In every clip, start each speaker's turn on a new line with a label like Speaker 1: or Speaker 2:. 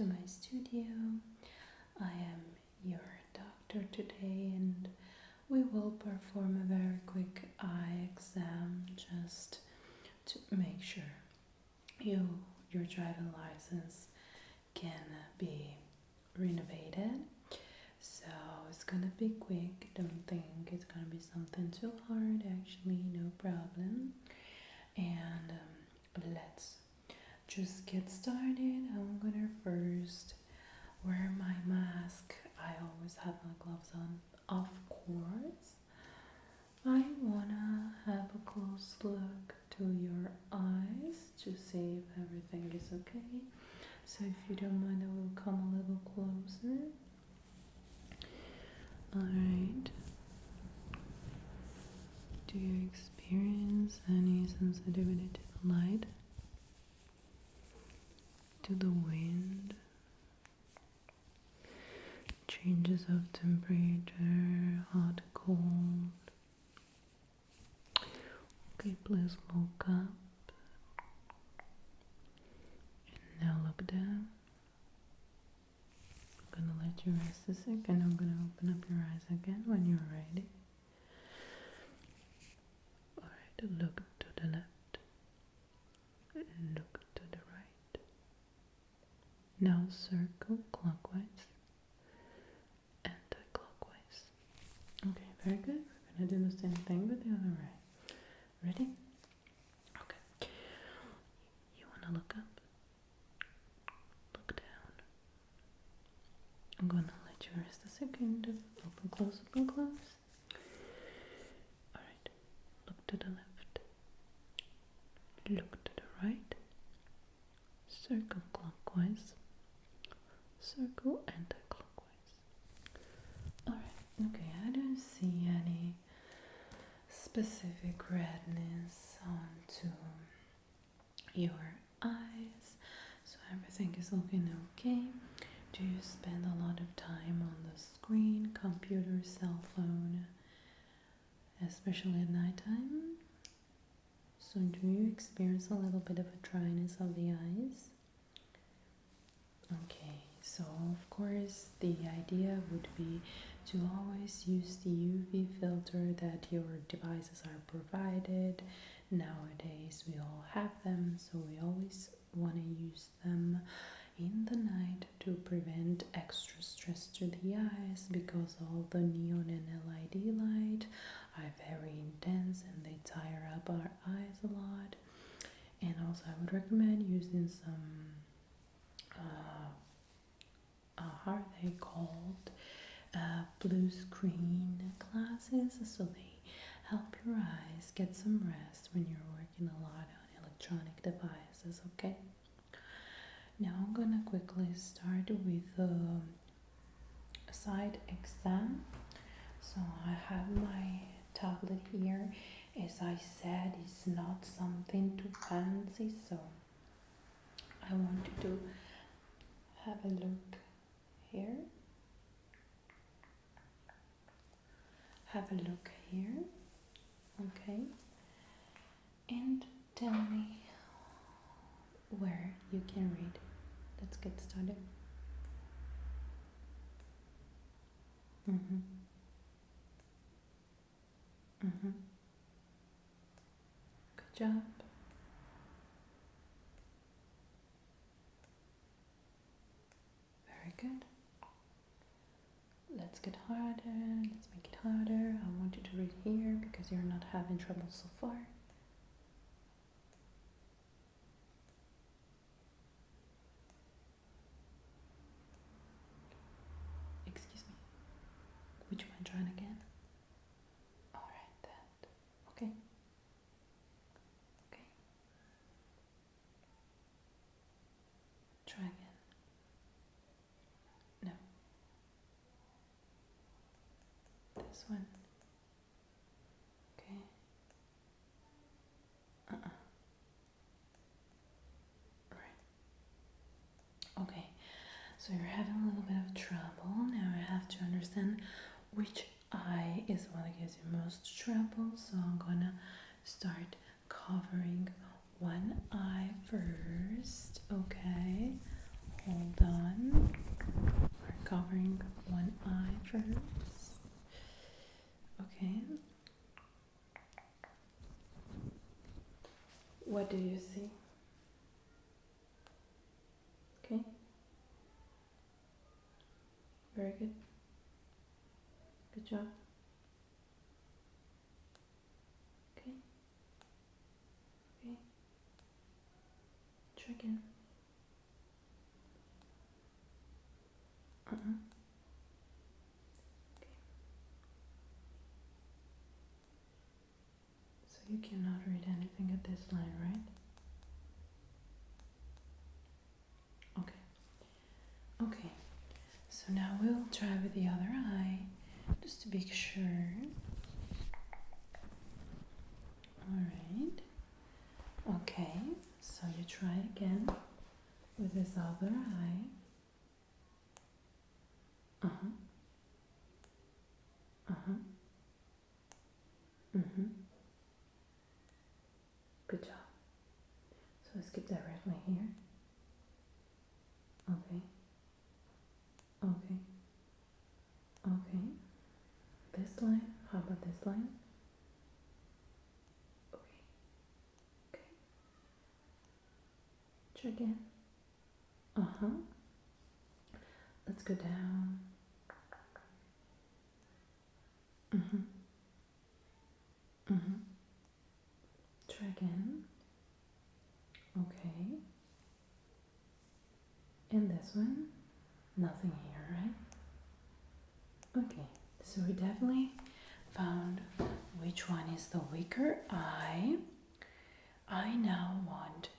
Speaker 1: to my studio. I am your doctor today, and we will perform a very quick eye exam just to make sure your driving license can be renovated. So it's gonna be quick. Don't think it's gonna be something too hard. Actually, no problem. And let's just get started. I'm gonna first wear my mask. I always have my gloves on, of course. I wanna have a close look to your eyes to see if everything is okay. So if you don't mind, I will come a little closer. Alright. Do you experience any sensitivity to the light? To the wind? Changes of temperature, hot, cold? Okay, please look up. And now look down. I'm gonna let you rest a second. I'm gonna open up your eyes again when you're ready. Alright, look to the left. Look to the right. Now circle clockwise, anti-clockwise. Okay, very good. We're gonna do the same thing with the other eye. Ready? Okay. You wanna look up? Look down. I'm gonna let you rest a second. Open, close, open, close. Alright. Look to the left. Look to the right. Circle clockwise. Circle anti-clockwise. Alright. Okay, I don't see any specific redness onto your eyes, so everything is looking okay. Do you spend a lot of time on the screen, computer, cell phone, especially at nighttime? So do you experience a little bit of a dryness of the eyes? Okay, so of course the idea would be to always use the UV filter that your devices are provided. Nowadays we all have them, so we always want to use them in the night to prevent extra stress to the eyes, because all the neon and LED light are very intense and they tire up our eyes a lot. And also I would recommend using some how are they called, blue screen glasses, so they help your eyes get some rest when you're working a lot on electronic devices. Okay, now I'm gonna quickly start with the side exam. So I have my tablet here. As I said, it's not something too fancy, so I want you to have a look here. Have a look here, okay? And tell me where you can read. Let's get started. Good job. Very good. Let's get harder. Let's make it harder. I want you to read here because you're not having trouble so far. Excuse me. Would you mind trying again? Alright, that. Okay. Okay. Try again. No. This one. Okay. Right. Okay. So you're having a little bit of trouble. Now I have to understand which eye is what gives you most trouble. So I'm gonna start covering one eye first. Okay. hold on. We're covering one eye first. Okay. What do you see? Okay. Very good. Good job. Okay. Okay. Try again. Okay. So you cannot read anything at this line, right? Okay. Okay. So now we'll try with the other eye, just to be sure. Alright. Okay. So you try again with this other eye. Uh-huh. Uh-huh. Mm-hmm. Good job. So let's keep directly here. Okay. Okay. Okay. This line. How about this line? Okay. Okay. Try again. Uh-huh. Let's go down. Mm-hmm. Mm-hmm. Try again. Okay. And this one? Nothing here, right? Okay. So we definitely found which one is the weaker eye. I now want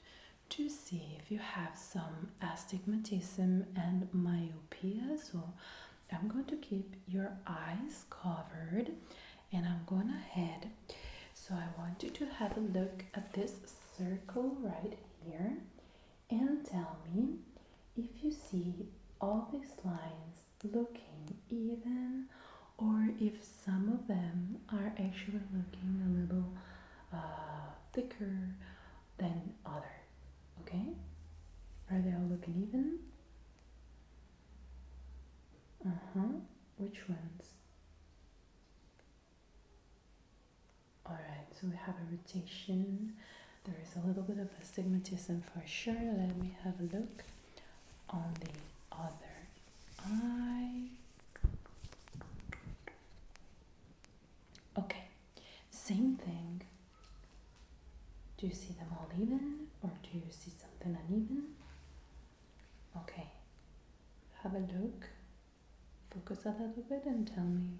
Speaker 1: to see if you have some astigmatism and myopia. So I'm going to keep your eyes covered and I'm going ahead. So I want you to have a look at this circle right here and tell me if you see all these lines looking even or if some of them are actually looking a little thicker than other. Okay? Are they all looking even? Uh-huh. Which ones? Alright, so we have a rotation. There is a little bit of astigmatism for sure. Let me have a look on the other eye. Okay, same thing. Do you see them all even or do you see something uneven? Okay, have a look. Focus a little bit and tell me.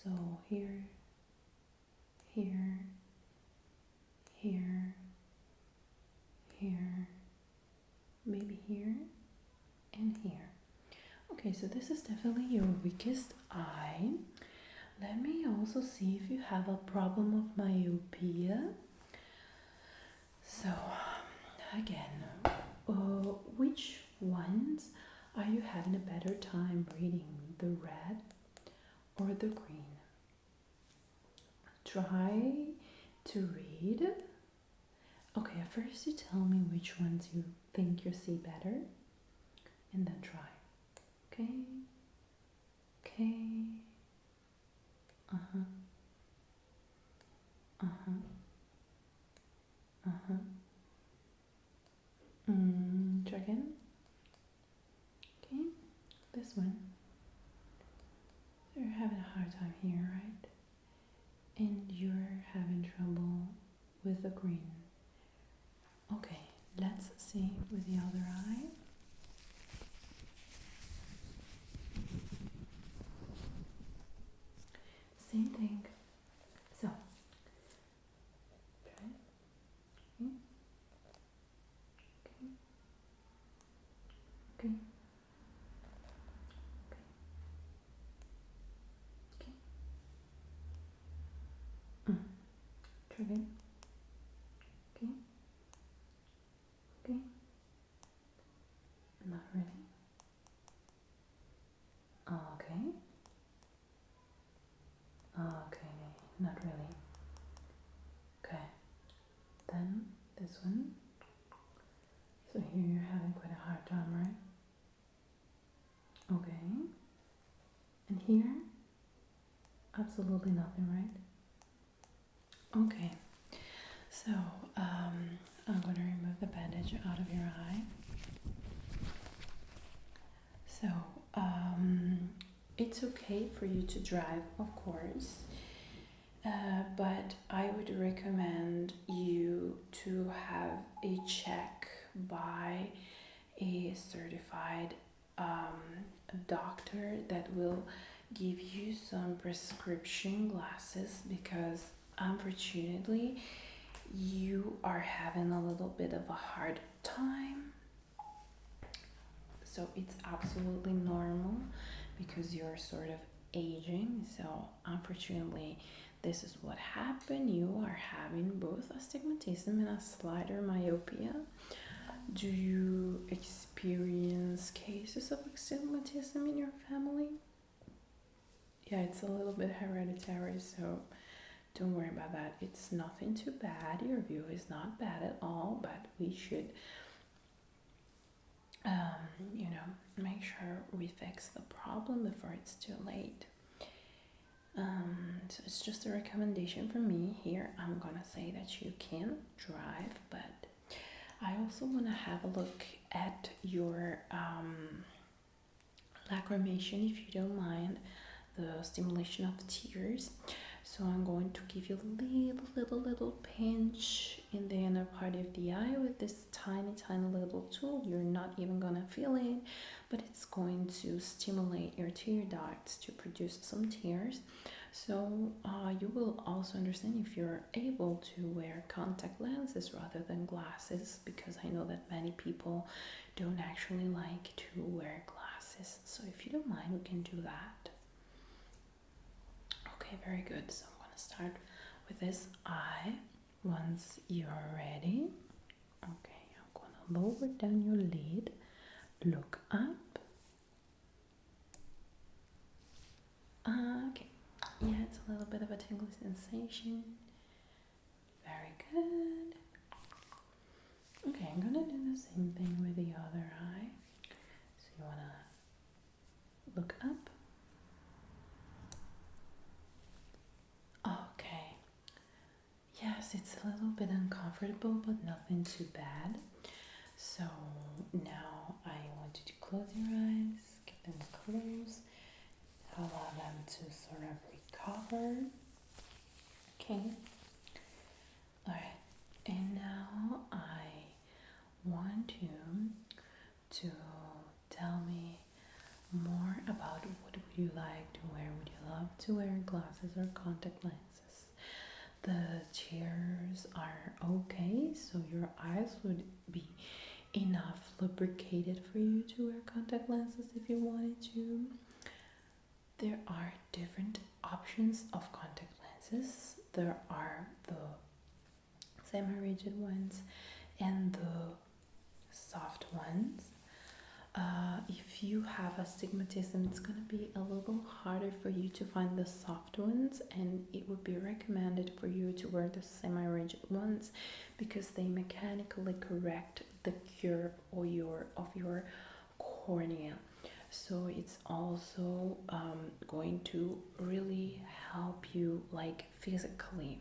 Speaker 1: So here, here, here, here, maybe here, and here. Okay, so this is definitely your weakest eye. Let me also see if you have a problem of myopia. So, again, which ones are you having a better time reading? The red or the green? Try to read. Okay, at first you tell me which ones you think you see better, and then try. Okay? Okay. Uh-huh. Uh-huh. Uh-huh. Try again. Okay, this one. You're having a hard time here, right? And you're having trouble with the green. Okay, let's see with the other eye. Same thing. So, try. Okay. Okay. Okay. Okay. Try again. Okay. Okay. Not really. Okay. Okay. Not really. Okay. Then this one. So here you're having quite a hard time, right? Okay. And here? Absolutely nothing, right? Okay. So, I'm going to remove the bandage out of your eye. So, it's okay for you to drive, of course, but I would recommend you to have a check by a certified doctor that will give you some prescription glasses, because unfortunately you are having a little bit of a hard time. So it's absolutely normal because you're sort of aging. So unfortunately, this is what happened. You are having both astigmatism and a slighter myopia. Do you experience cases of astigmatism in your family? Yeah, it's a little bit hereditary, so don't worry about that. It's nothing too bad. Your view is not bad at all, but we should make sure we fix the problem before it's too late. So it's just a recommendation from me here. I'm gonna say that you can drive, but I also want to have a look at your lacrimation, if you don't mind, the stimulation of tears. So I'm going to give you a little pinch in the inner part of the eye with this tiny little tool. You're not even gonna feel it, but it's going to stimulate your tear ducts to produce some tears. So you will also understand if you're able to wear contact lenses rather than glasses, because I know that many people don't actually like to wear glasses. So if you don't mind, we can do that. Okay, very good. So I'm gonna start with this eye. Once you're ready, okay, I'm gonna lower down your lid, look up. Okay, yeah, it's a little bit of a tingling sensation. Very good. Okay, I'm gonna do the same thing with the other eye. So you wanna look up. Okay. Yes, it's a little bit uncomfortable, but nothing too bad. So now I want you to close your eyes, keep them closed, allow them to sort of recover. Okay. Alright. And now I want you to tell me more about what would you like to wear. Would you love to wear glasses or contact lenses? The chairs are okay, so your eyes would be enough lubricated for you to wear contact lenses if you wanted to. There are different options of contact lenses. There are the semi-rigid ones and the soft ones. If you have astigmatism, it's going to be a little harder for you to find the soft ones, and it would be recommended for you to wear the semi-rigid ones because they mechanically correct the curve of your cornea. So it's also going to really help you, like, physically.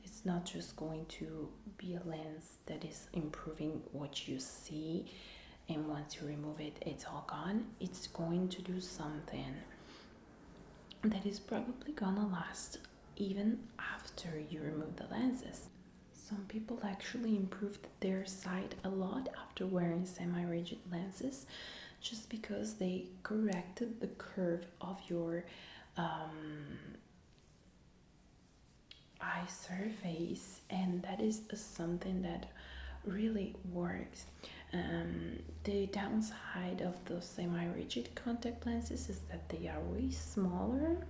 Speaker 1: It's not just going to be a lens that is improving what you see, and once you remove it, it's all gone. It's going to do something that is probably gonna last even after you remove the lenses. Some people actually improved their sight a lot after wearing semi-rigid lenses, just because they corrected the curve of your eye surface, and that is something that really works. The downside of the semi-rigid contact lenses is that they are way smaller,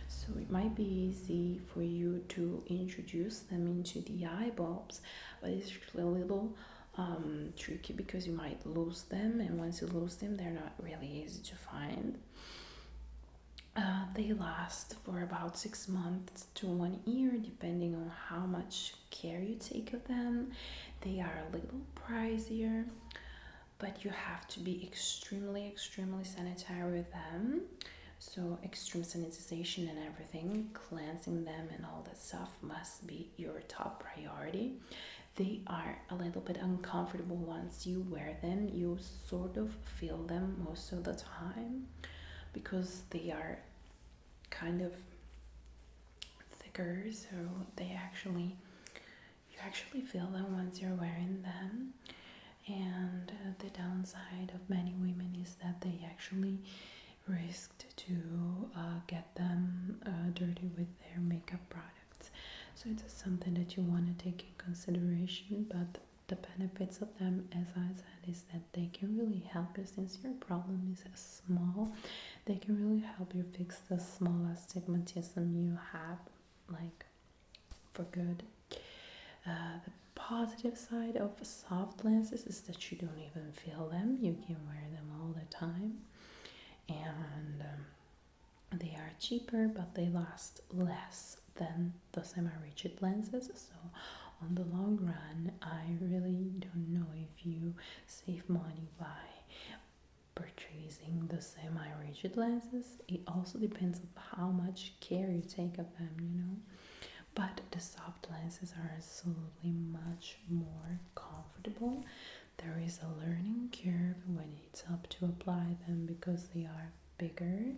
Speaker 1: so it might be easy for you to introduce them into the eye bulbs, but it's actually a little tricky because you might lose them, and once you lose them, they're not really easy to find. They last for about 6 months to 1 year, depending on how much care you take of them. They are a little pricier, but you have to be extremely sanitary with them. So extreme sanitization and everything, cleansing them and all that stuff must be your top priority. They are a little bit uncomfortable once you wear them. You sort of feel them most of the time because they are kind of thicker, so you actually feel them once you're wearing them. And the downside of many women is that they actually risked to get them dirty with their makeup products. So it's something that you want to take in consideration, but the benefits of them, as I said, is that they can really help you. Since your problem is small, they can really help you fix the small astigmatism you have, like, for good. The positive side of soft lenses is that you don't even feel them. You can wear them all the time, and they are cheaper, but they last less than the semi-rigid lenses. So on the long run, I really don't know if you save money by purchasing the semi-rigid lenses. It also depends on how much care you take of them, you know. But the soft lenses are absolutely much more comfortable. There is a learning curve when it's up to apply them because they are bigger,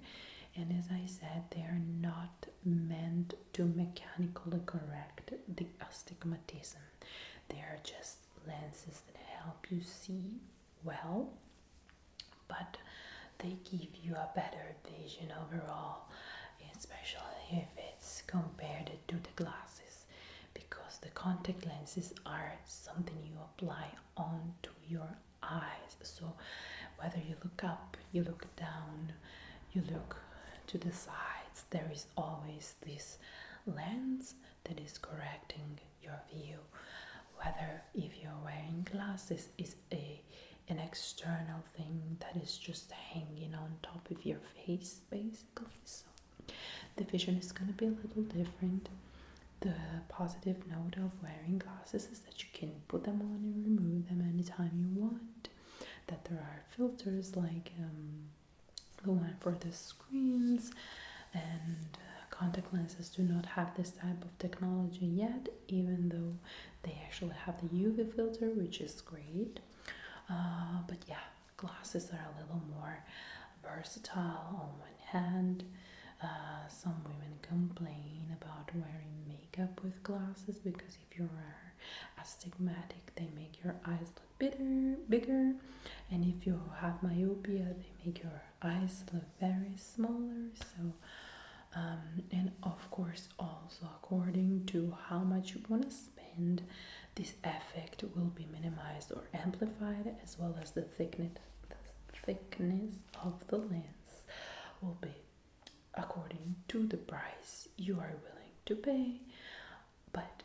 Speaker 1: and as I said, they are not meant to mechanically correct the astigmatism. They are just lenses that help you see well, but they give you a better vision overall, especially if it's compared to the glasses, because the contact lenses are something you apply onto your eyes. So whether you look up, you look down, you look to the sides, there is always this lens that is correcting your view. Whether if you're wearing glasses is an external thing that is just hanging on top of your face, basically. So the vision is going to be a little different. The positive note of wearing glasses is that you can put them on and remove them anytime you want. That there are filters like the one for the screens, and contact lenses do not have this type of technology yet, even though they actually have the UV filter, which is great. But yeah, glasses are a little more versatile on one hand. Some women complain about wearing makeup with glasses because if you're astigmatic, they make your eyes look bigger, and if you have myopia, they make your eyes look very smaller. So, and of course, also according to how much you want to spend, this effect will be minimized or amplified, as well as the thickness of the lens will be according to the price you are willing to pay. But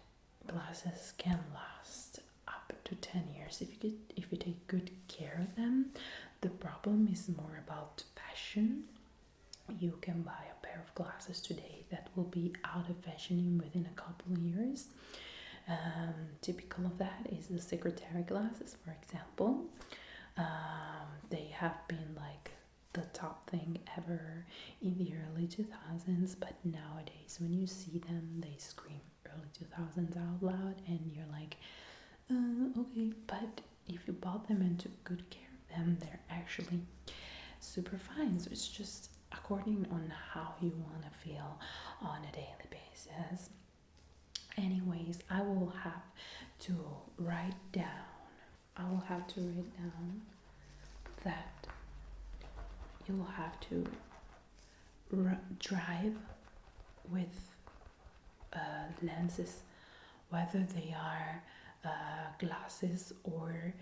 Speaker 1: glasses can last up to 10 years if you take good care of them. The problem is more about fashion. You can buy a pair of glasses today that will be out of fashion within a couple of years. Typical of that is the secretary glasses, for example. They have been like the top thing ever in the early 2000s, but nowadays when you see them, they scream early 2000s out loud, and you're like, okay. But if you bought them and took good care of them, they're actually super fine. So it's just according on how you want to feel on a daily basis. Anyways, I will have to write down that you'll have to drive with lenses, whether they are glasses or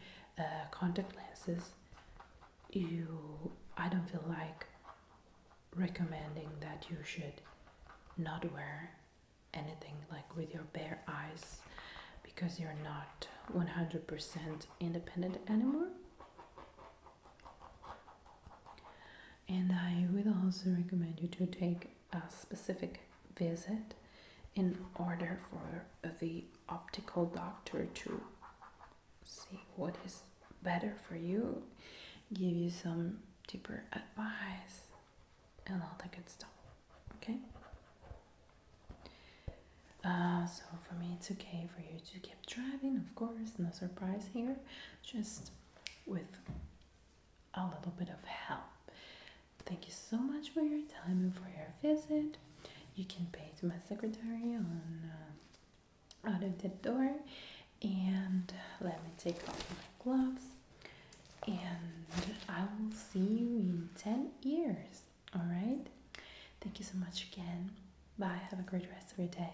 Speaker 1: contact lenses. I don't feel like recommending that you should not wear anything like with your bare eyes, because you're not 100% independent anymore. And I would also recommend you to take a specific visit in order for the optical doctor to see what is better for you, give you some deeper advice, and all that good stuff. Okay? So for me, it's okay for you to keep driving, of course, no surprise here, just with a little bit of help. Thank you so much for your time and for your visit. You can pay to my secretary on out of the door, and let me take off my gloves, and I will see you in 10 years. All right? Thank you so much again. Bye. Have a great rest of your day.